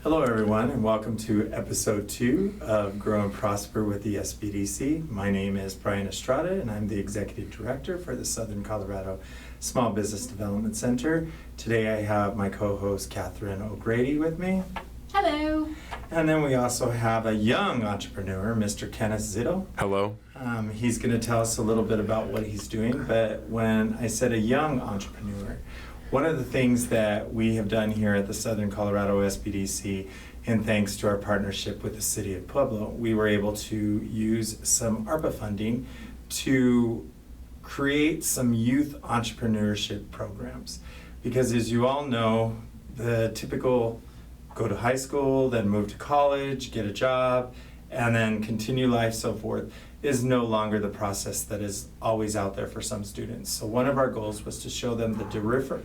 Hello everyone and welcome to episode 2 of Grow and Prosper with the SBDC. My name is Brian Estrada and I'm the Executive Director for the Southern Colorado Small Business Development Center. Today I have my co-host Catherine O'Grady with me. Hello. And then we also have a young entrepreneur, Mr. Kenneth Zittel. Hello. He's going to tell us a little bit about what he's doing, but when I said a young entrepreneur, one of the things that we have done here at the Southern Colorado SBDC, and thanks to our partnership with the City of Pueblo, we were able to use some ARPA funding to create some youth entrepreneurship programs. Because as you all know, the typical go to high school, then move to college, get a job, and then continue life, so forth, is no longer the process that is always out there for some students. So one of our goals was to show them the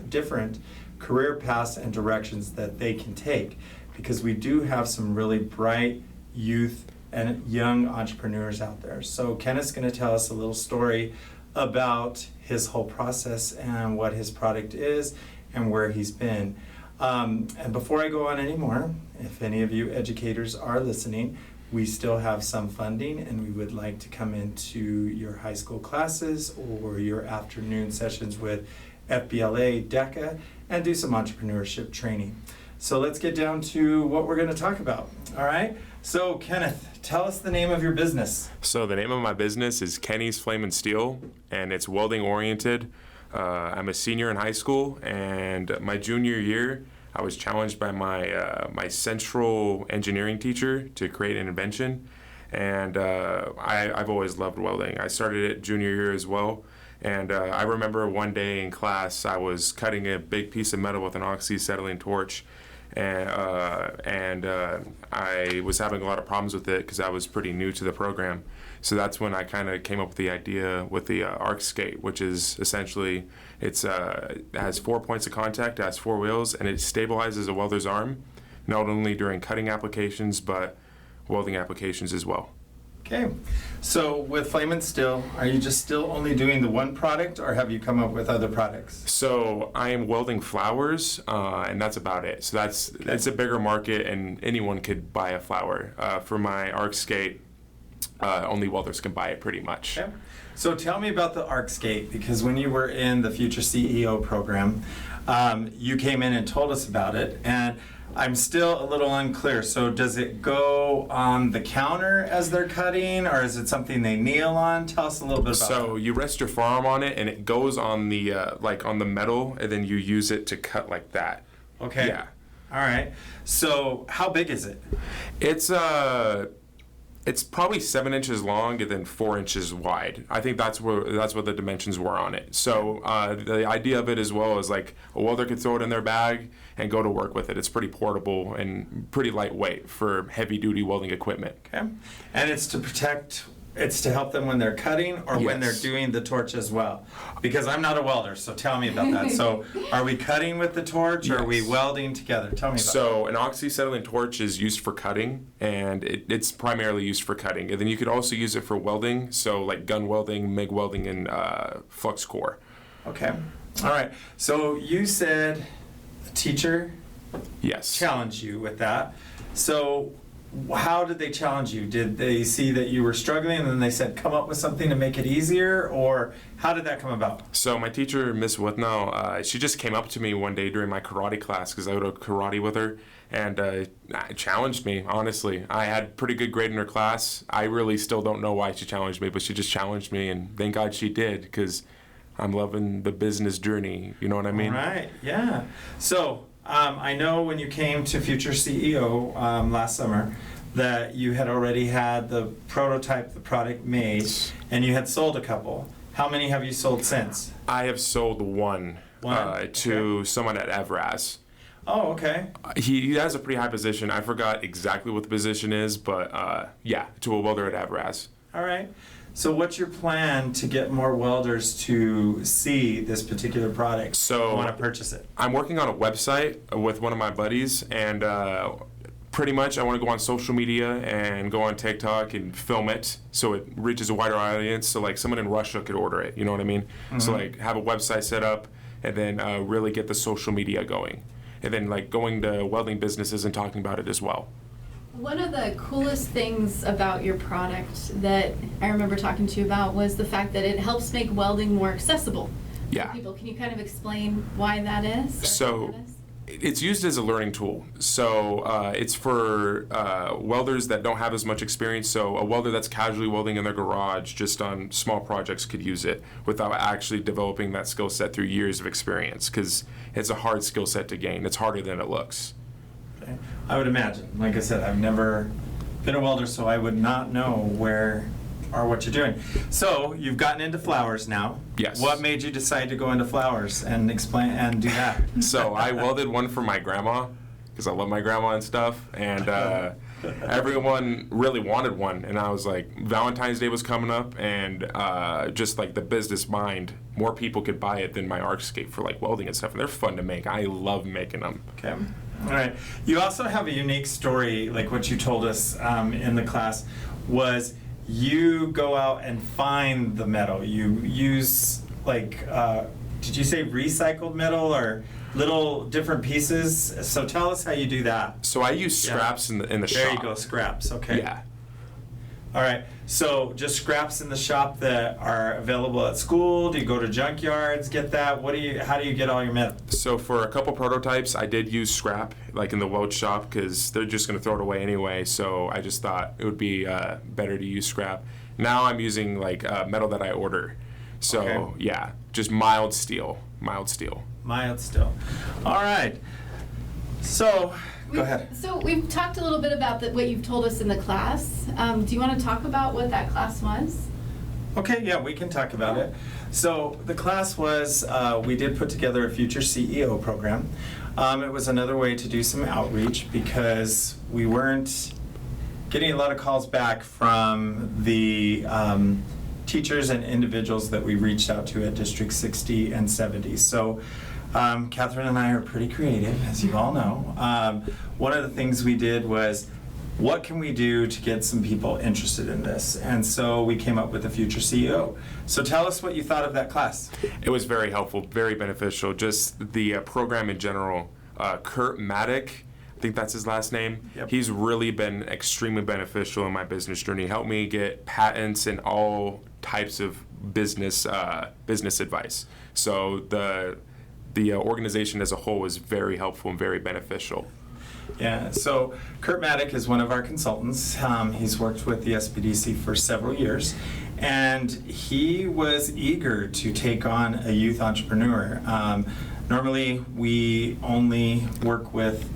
different career paths and directions that they can take, because we do have some really bright youth and young entrepreneurs out there. So Kenneth's going to tell us a little story about his whole process and what his product is and where he's been. And before I go on anymore, if any of you educators are listening, we still have some funding and we would like to come into your high school classes or your afternoon sessions with FBLA, DECA, and do some entrepreneurship training. So let's get down to what we're going to talk about. All right. So Kenneth, tell us the name of your business. So the name of my business is Kenny's Flamen Steel, and it's welding oriented. I'm a senior in high school, and my junior year, I was challenged by my central engineering teacher to create an invention, and I've always loved welding. I started it junior year as well, and I remember one day in class I was cutting a big piece of metal with an oxyacetylene torch, and I was having a lot of problems with it because I was pretty new to the program. So that's when I kind of came up with the idea with the arc skate, which is essentially it has 4 points of contact, it has 4 wheels, and it stabilizes a welder's arm, not only during cutting applications but welding applications as well. Okay, so with Flamen Steel, are you just still only doing the one product, or have you come up with other products? So I am welding flowers, and that's about it. So it's a bigger market, and anyone could buy a flower. For my arc skate, only welders can buy it pretty much. Okay. So tell me about the arc skate, because when you were in the Future CEO program, you came in and told us about it, and I'm still a little unclear. So does it go on the counter as they're cutting, or is it something they kneel on? Tell us a little bit about So you rest your forearm on it, and it goes on the on the metal, and then you use it to cut like that. Okay. Yeah. All right. So how big is it? It's probably 7 inches long and then 4 inches wide. I think that's what the dimensions were on it. So the idea of it as well is like a welder could throw it in their bag and go to work with it. It's pretty portable and pretty lightweight for heavy duty welding equipment. Okay. And it's to help them when they're cutting, or when they're Yes. doing the torch as well? Because I'm not a welder, so tell me about that. So are we cutting with the torch, or are we Yes. welding together? Tell me about So an oxyacetylene torch is used for cutting, and it's primarily used for cutting. And then you could also use it for welding, so like gun welding, MIG welding, and flux core. that. Okay. All right. So you said the teacher Yes. challenged you with that. So how did they challenge you? Did they see that you were struggling and then they said, come up with something to make it easier? Or how did that come about? So my teacher, Miss Withnow, she just came up to me one day during my karate class, because I go to karate with her, and challenged me, honestly. I had pretty good grade in her class. I really still don't know why she challenged me, but she just challenged me, and thank God she did, because I'm loving the business journey. You know what I mean? All right, yeah. So I know when you came to Future CEO last summer that you had already had the prototype, the product made, and you had sold a couple. How many have you sold since? I have sold one to someone at Evraz. Oh, okay. He has a pretty high position. I forgot exactly what the position is, but to a welder at Evraz. All right. So what's your plan to get more welders to see this particular product and want to purchase it? I'm working on a website with one of my buddies, and pretty much I want to go on social media and go on TikTok and film it so it reaches a wider audience. So like someone in Russia could order it, you know what I mean? Mm-hmm. So like have a website set up and then really get the social media going. and then like going to welding businesses and talking about it as well. One of the coolest things about your product that I remember talking to you about was the fact that it helps make welding more accessible Yeah. to people. Can you kind of explain why that is? or So how that is? it's used as a learning tool. So it's for welders that don't have as much experience. So a welder that's casually welding in their garage just on small projects could use it without actually developing that skill set through years of experience, because it's a hard skill set to gain. It's harder than it looks. Okay. I would imagine. Like I said, I've never been a welder, so I would not know where or what you're doing. So you've gotten into flowers now. Yes. What made you decide to go into flowers and explain and do that? So I welded one for my grandma, because I love my grandma and stuff, and everyone really wanted one, and I was like, Valentine's Day was coming up, and just like the business mind, more people could buy it than my Arcscape for like welding and stuff, and they're fun to make. I love making them. Okay. All right. You also have a unique story, like what you told us in the class, was you go out and find the metal. You use like, did you say recycled metal or little different pieces? So tell us how you do that. So I use scraps in the shop. There you go, scraps. Okay. Yeah. All right. So just scraps in the shop that are available at school. Do you go to junkyards, get that? How do you get all your metal? So for a couple prototypes, I did use scrap, like in the weld shop, because they're just going to throw it away anyway. So I just thought it would be better to use scrap. Now I'm using like metal that I order. So Okay. yeah, just mild steel. Mild still. All right. So go ahead. So we've talked a little bit about what you've told us in the class. Do you want to talk about what that class was? Okay, yeah, we can talk about it. So the class was, we did put together a future CEO program. It was another way to do some outreach because we weren't getting a lot of calls back from the teachers and individuals that we reached out to at District 60 and 70. So Catherine and I are pretty creative, as you all know. One of the things we did was, what can we do to get some people interested in this? And so we came up with the Future CEO. So tell us what you thought of that class. It was very helpful, very beneficial. Just the program in general. Kurt Maddock, I think that's his last name. Yep. He's really been extremely beneficial in my business journey. He helped me get patents and all types of business advice. So the organization as a whole was very helpful and very beneficial. Yeah, so Kurt Maddock is one of our consultants. He's worked with the SBDC for several years, and he was eager to take on a youth entrepreneur. Normally, we only work with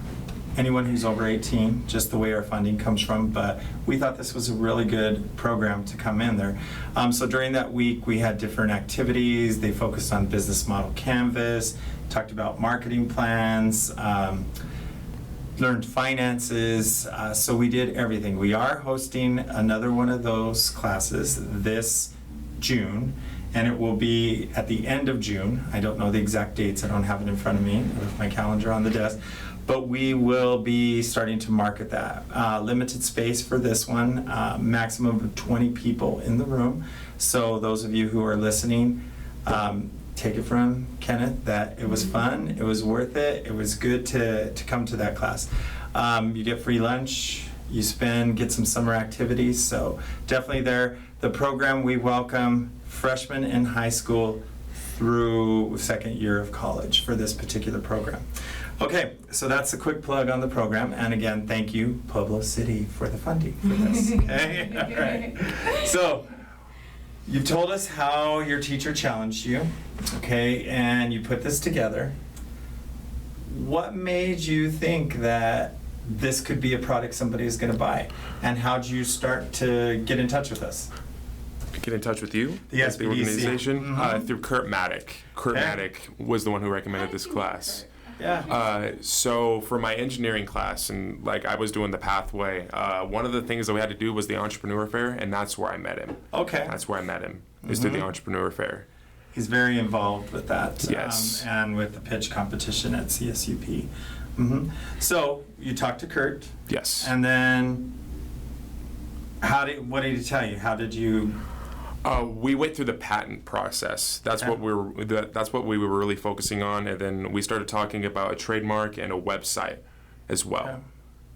anyone who's over 18, just the way our funding comes from, but we thought this was a really good program to come in there. So during that week, we had different activities. They focused on business model canvas, talked about marketing plans, learned finances, so we did everything. We are hosting another one of those classes this June, and it will be at the end of June. I don't know the exact dates, I don't have it in front of me, I have my calendar on the desk, but we will be starting to market that. Limited space for this one, maximum of 20 people in the room, so those of you who are listening, take it from Kenneth that it was fun, it was worth it, it was good to come to that class. You get free lunch, you get some summer activities, so definitely there. The program, we welcome freshmen in high school through second year of college for this particular program. Okay, so that's a quick plug on the program, and again, thank you, Pueblo City, for the funding for this, okay? All right. So, you've told us how your teacher challenged you, okay, and you put this together. What made you think that this could be a product somebody is going to buy? And how did you start to get in touch with us? Get in touch with you? The as the SBDC. organization? Mhm. Through Kurt Maddock. Kurt Okay. Maddock was the one who recommended this class. Yeah. So for my engineering class, and like I was doing the pathway, one of the things that we had to do was the entrepreneur fair, and that's where I met him. Okay. That's where I met him, is through the entrepreneur fair. He's very involved with that. Yes. And with the pitch competition at CSUP. So you talked to Kurt. Yes. And then what did he tell you? How did you We went through the patent process. That's what we were really focusing on, and then we started talking about a trademark and a website as well. Okay.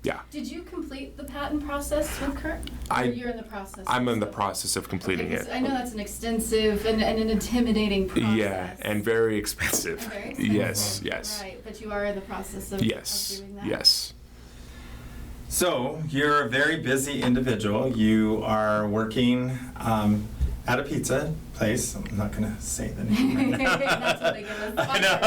Yeah. Did you complete the patent process with Kurt? Or you're in the process? I'm in the also? process of completing Okay, 'cause it. I know that's an extensive and an intimidating process. Yeah, and very expensive. And very expensive. Yes, yes. Right, but you are in the process of Yes, doing that? yes. So you're a very busy individual. You are working at a pizza place. I'm not going to say the name right now. That's what they give us. I know.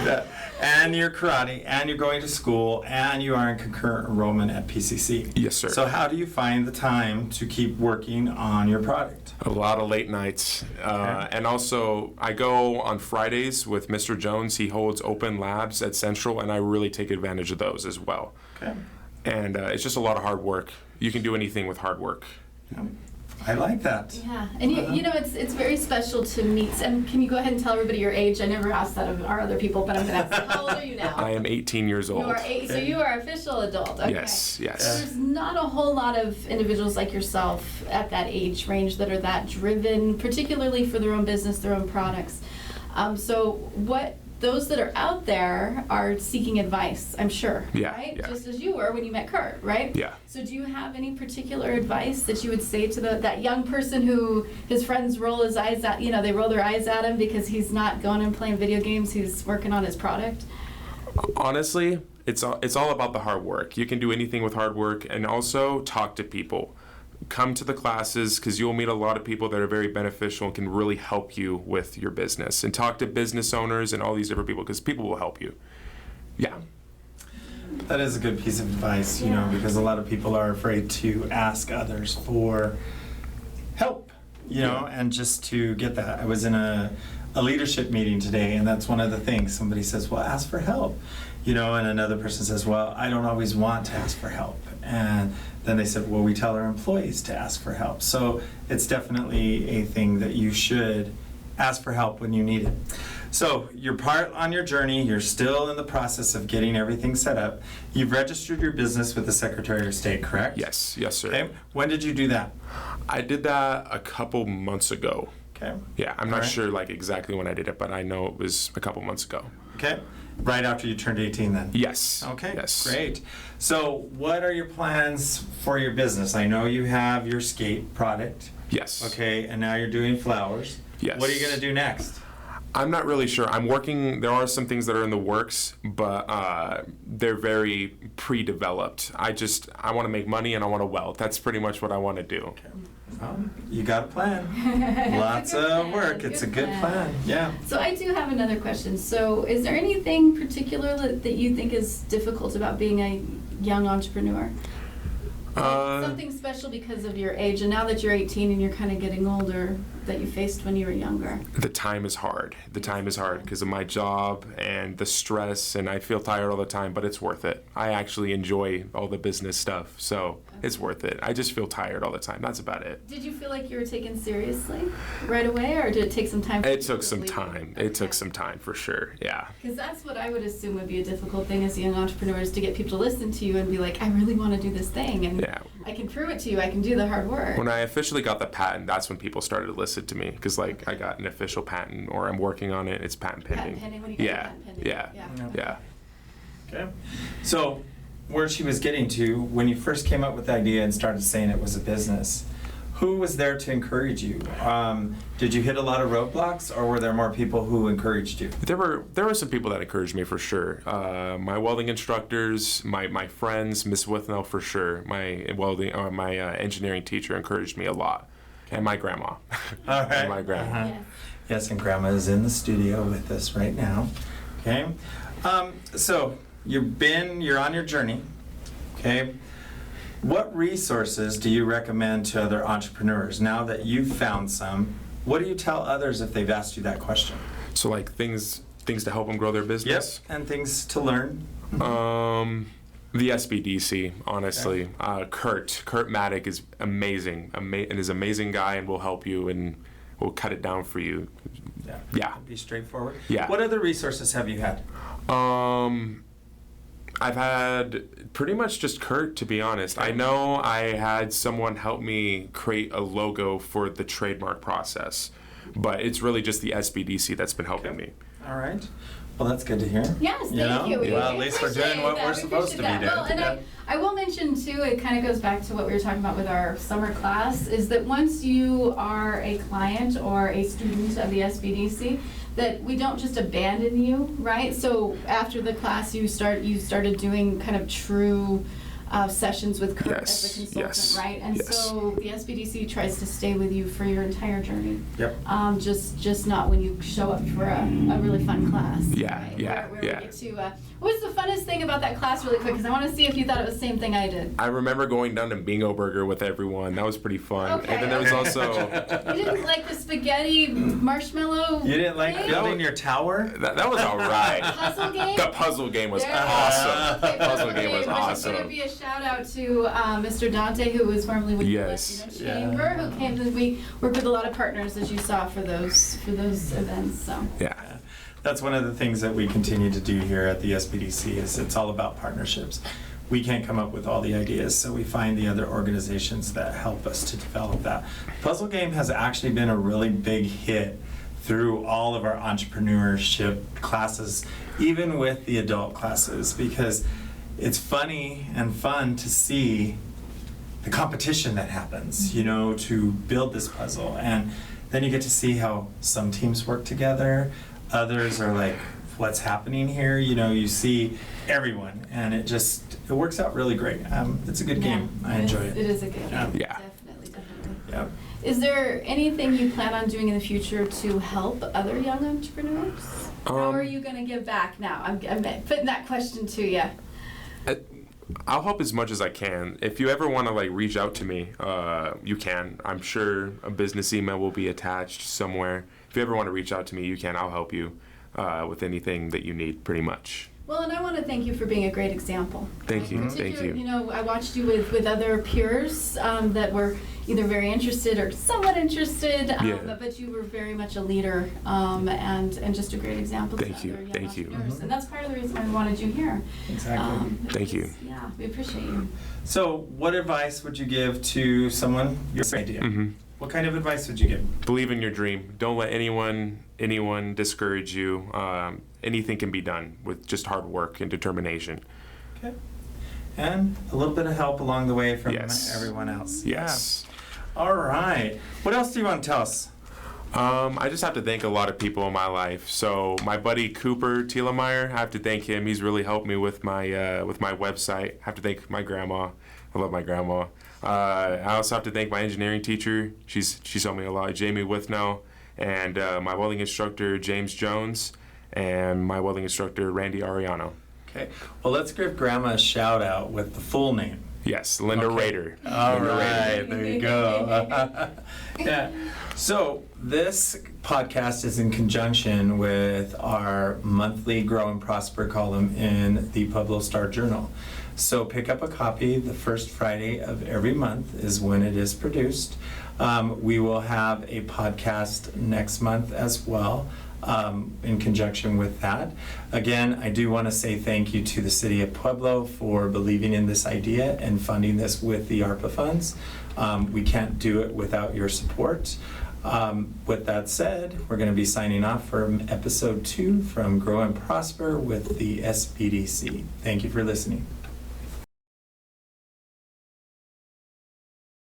Yeah. And you're karate, and you're going to school, and you are in concurrent enrollment at PCC. Yes, sir. So how do you find the time to keep working on your product? A lot of late nights. And also, I go on Fridays with Mr. Jones. He holds open labs at Central, and I really take advantage of those as well. Okay. And it's just a lot of hard work. You can do anything with hard work. I like that. Yeah, and you know, it's very special to meet. And can you go ahead and tell everybody your age? I never asked that of our other people, but I'm going to ask. How old are you now? I am 18 years old. You are 8, so you are official adult. Okay. Yes, yes. There's not a whole lot of individuals like yourself at that age range that are that driven, particularly for their own business, their own products. So what those that are out there are seeking advice, I'm sure, Yeah, right? yeah. Just as you were when you met Kurt, right? Yeah. So do you have any particular advice that you would say to that young person who his friends roll his eyes at, they roll their eyes at him because he's not going and playing video games, he's working on his product? Honestly, it's all about the hard work. You can do anything with hard work, and also talk to people. Come to the classes, because you'll meet a lot of people that are very beneficial and can really help you with your business. And talk to business owners and all these different people, because people will help you. Yeah. That is a good piece of advice, because a lot of people are afraid to ask others for help, and just to get that. I was in a leadership meeting today, and that's one of the things. Somebody says, well, ask for help, and another person says, well, I don't always want to ask for help. And then they said, well, we tell our employees to ask for help. So it's definitely a thing that you should ask for help when you need it. So you're part on your journey. You're still in the process of getting everything set up. You've registered your business with the Secretary of State, correct? Yes, yes, sir. Okay. When did you do that? I did that a couple months ago. Okay. Yeah, I'm not sure exactly when I did it, but I know it was a couple months ago. Okay. Right after you turned 18 then? Yes. Okay, Yes. great. So what are your plans for your business? I know you have your skate product, Yes. okay, and now you're doing flowers. Yes. What are you going to do next? I'm not really sure. I'm working. There are some things that are in the works, but they're very pre-developed. I want to make money and I want to weld. That's pretty much what I want to do. Okay. You got a plan. Lots of work. It's a good plan. Yeah. So I do have another question. So is there anything particular that you think is difficult about being a young entrepreneur? Something special because of your age, and now that you're 18 and you're kind of getting older, that you faced when you were younger? The time is hard. The time is hard because of my job and the stress, and I feel tired all the time, but it's worth it. I actually enjoy all the business stuff, so it's worth it. I just feel tired all the time. That's about it. Did you feel like you were taken seriously right away, or did it take some time? It took some time. It took some time for sure, yeah. Because that's what I would assume would be a difficult thing as a young entrepreneur, is to get people to listen to you and be like, I really want to do this thing, and Yeah. I can prove it to you. I can do the hard work. When I officially got the patent, that's when people started to listen to me, because I got an official patent, or I'm working on it. It's patent pending. Patent pending when you get Yeah, patent pending. yeah, yeah. Okay. So where she was getting to, when you first came up with the idea and started saying it was a business, who was there to encourage you? Did you hit a lot of roadblocks, or were there more people who encouraged you? There were some people that encouraged me for sure. My welding instructors, my friends, Miss Withnell for sure. My engineering teacher encouraged me a lot, and my grandma. All right. And my grandma. Yes. Yes, and Grandma is in the studio with us right now. Okay. So you're on your journey. Okay. What resources do you recommend to other entrepreneurs now that you've found some? What do you tell others if they've asked you that question? So things to help them grow their business. Yep. And things to learn. The SBDC, honestly. Kurt Maddock is amazing, and is an amazing guy, and will help you and will cut it down for you. Yeah. Be straightforward. Yeah. What other resources have you had? I've had pretty much just Kurt, to be honest. I know I had someone help me create a logo for the trademark process, but it's really just the SBDC that's been helping me. All right. Well, that's good to hear. Yes, thank you. Well, at least we're doing what we're supposed to be doing. Well, and I will mention too, it kind of goes back to what we were talking about with our summer class, is that once you are a client or a student of the SBDC, that we don't just abandon you, right? So after the class, you started doing kind of true sessions with Kurt as a consultant, right? And so the SBDC tries to stay with you for your entire journey. Yep. Just not when you show up for a really fun class. Yeah, right? yeah, Where we get to, what was the funnest thing about that class really quick? Because I want to see if you thought it was the same thing I did. I remember going down to Bingo Burger with everyone. That was pretty fun. Okay, And then there was also... You didn't like the spaghetti marshmallow You didn't like thing? building your tower? That was all right. Puzzle game? The puzzle game was There- awesome. Okay, Puzzle game was which is awesome. going to be a shout out to Mr. Dante, who was formerly with Yes. the Chamber, who came to, we work with a lot of partners, as you saw, for those events. So Yeah. That's one of the things that we continue to do here at the SBDC is it's all about partnerships. We can't come up with all the ideas, so we find the other organizations that help us to develop that. Puzzle game has actually been a really big hit through all of our entrepreneurship classes, even with the adult classes, because it's funny and fun to see the competition that happens, you know, to build this puzzle. And then you get to see how some teams work together, others are like, what's happening here? You know, you see everyone, and it works out really great. It's a good game. I enjoy it. It is a good game. Yeah. Definitely. Yeah. Is there anything you plan on doing in the future to help other young entrepreneurs? How are you going to give back now? I'm putting that question to you. I'll help as much as I can. If you ever want to reach out to me, you can. I'm sure a business email will be attached somewhere. If you ever want to reach out to me, you can. I'll help you with anything that you need, pretty much. Well, and I want to thank you for being a great example. Thank you. Thank you. You know, I watched you with other peers that were either very interested or somewhat interested, but you were very much a leader and just a great example to other young entrepreneurs. And that's part of the reason why we wanted you here. Exactly. Thank you. Yeah, we appreciate you. So, what advice would you give to someone your idea? Mm-hmm. What kind of advice would you give? Believe in your dream. Don't let anyone discourage you. Anything can be done with just hard work and determination. Okay. And a little bit of help along the way from Yes. everyone else. Yes. Yeah. All right. What else do you want to tell us? I just have to thank a lot of people in my life. So my buddy Cooper Thielemeyer, I have to thank him. He's really helped me with my website. I have to thank my grandma. I love my grandma. I also have to thank my engineering teacher. She's helped me a lot, Jamie Withnow, and my welding instructor, James Jones, and my welding instructor, Randy Ariano. Okay. Well, let's give Grandma a shout out with the full name. Yes, Linda Rader. All Linda right, Rader. there you go. Yeah. So this podcast is in conjunction with our monthly Grow and Prosper column in the Pueblo Star Journal. So pick up a copy. The first Friday of every month is when it is produced. We will have a podcast next month as well. In conjunction with that. Again, I do want to say thank you to the City of Pueblo for believing in this idea and funding this with the ARPA funds. We can't do it without your support. With that said, we're going to be signing off for episode 2 from Grow and Prosper with the SBDC. Thank you for listening.